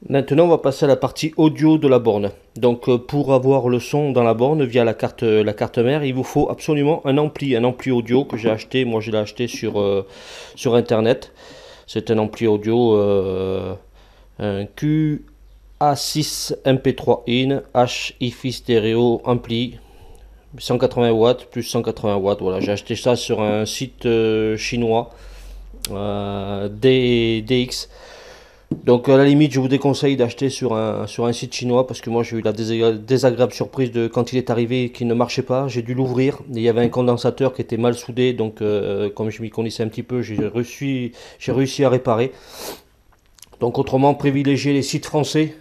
Maintenant, on va passer à la partie audio de la borne. Donc, pour avoir le son dans la borne via la carte mère, il vous faut absolument un ampli audio que j'ai acheté. Moi, je l'ai acheté sur Internet. C'est un ampli audio, un QA6 MP3 in H hi-fi stéréo ampli 180 watts plus 180 watts. Voilà, j'ai acheté ça sur un site chinois, DX. Donc à la limite, je vous déconseille d'acheter sur un site chinois parce que moi j'ai eu la désagréable surprise de quand il est arrivé qu'il ne marchait pas. J'ai dû l'ouvrir. Il y avait un condensateur qui était mal soudé, donc comme je m'y connaissais un petit peu, j'ai réussi à réparer. Donc autrement, privilégier les sites français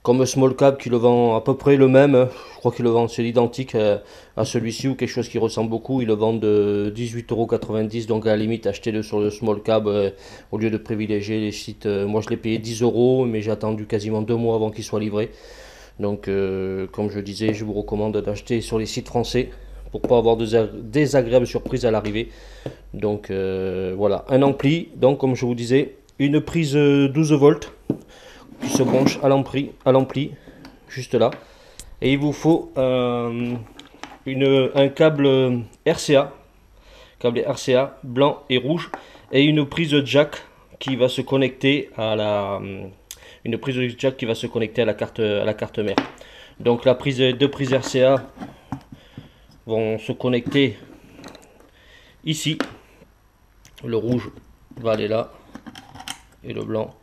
comme Small Cap qui le vend à peu près le même. Je crois qu'il le vend, c'est l'identique à celui-ci ou quelque chose qui ressemble beaucoup. Il le vend de 18,90 €. Donc à la limite, achetez-le sur le Small Cap au lieu de privilégier les sites. Moi je l'ai payé 10 €, mais j'ai attendu quasiment 2 mois avant qu'il soit livré. Donc comme je disais, je vous recommande d'acheter sur les sites français pour pas avoir de désagréables surprises à l'arrivée. Donc voilà, un ampli, donc comme je vous disais, une prise 12 volts qui se branche à l'ampli, juste là. Et il vous faut un câble RCA blanc et rouge, et une prise jack qui va se connecter à la carte mère. Donc deux prises RCA vont se connecter ici. Le rouge va aller là et le blanc,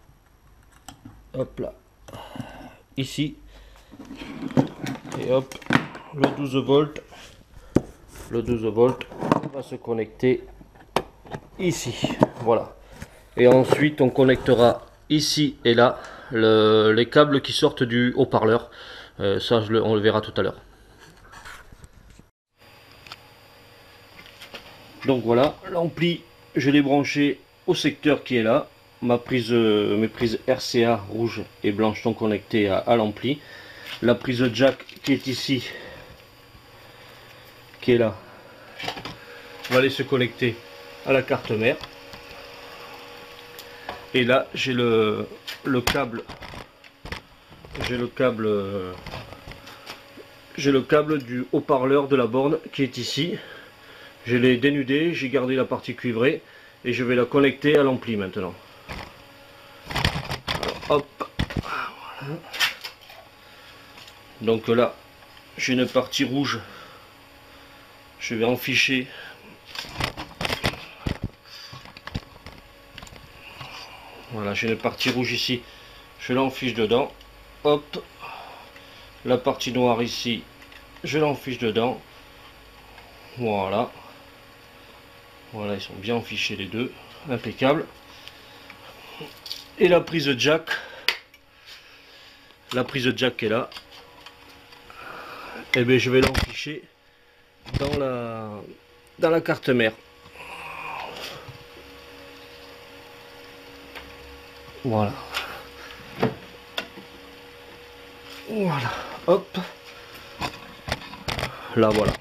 hop là, ici. Et hop, le 12 volts va se connecter ici. Voilà. Et ensuite, on connectera ici et là les câbles qui sortent du haut-parleur. Ça, on le verra tout à l'heure. Donc voilà, l'ampli, je l'ai branché au secteur qui est là. Mes prises RCA rouge et blanche sont connectées à l'ampli. La prise jack qui est ici, qui est là, va aller se connecter à la carte mère. Et là, j'ai le câble du haut-parleur de la borne qui est ici. Je l'ai dénudé, j'ai gardé la partie cuivrée et je vais la connecter à l'ampli maintenant. Alors, hop, voilà. Donc là, j'ai une partie rouge. Je vais en ficher. Voilà, j'ai une partie rouge ici. Je l'enfiche dedans. Hop. La partie noire ici, je l'enfiche dedans. Voilà. Voilà, ils sont bien enfichés les deux. Impeccable. Et la prise jack. La prise jack qui est là. Et bien je vais l'enficher dans la carte mère. Voilà. Voilà. Hop. Là voilà.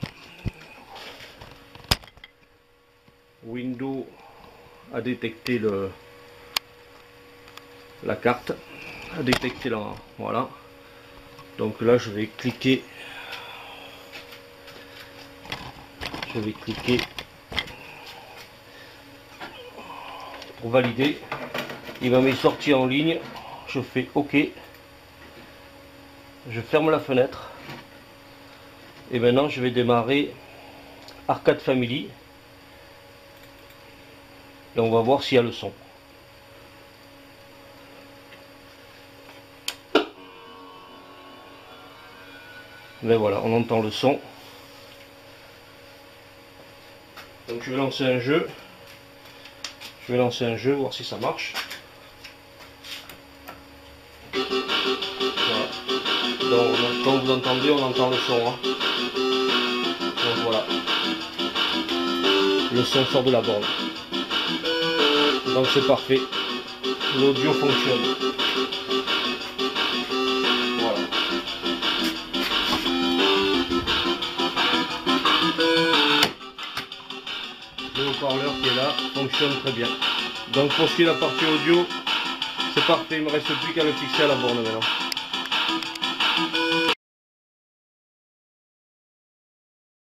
Windows a détecté la carte. A détecté la. Voilà. Donc là je vais cliquer. Pour valider. Il va me sortir en ligne. Je fais OK. Je ferme la fenêtre. Et maintenant je vais démarrer Arcade Family. Et on va voir s'il y a le son. Mais voilà, on entend le son. Donc je vais lancer un jeu. Voir si ça marche. Voilà. Donc comme vous entendez, on entend le son. Hein. Donc voilà. Le son sort de la borne. Donc c'est parfait. L'audio fonctionne. Voilà. Le haut-parleur qui est là fonctionne très bien. Donc pour ce qui est de la partie audio, C'est parfait, il me reste plus qu'à le fixer à la borne maintenant.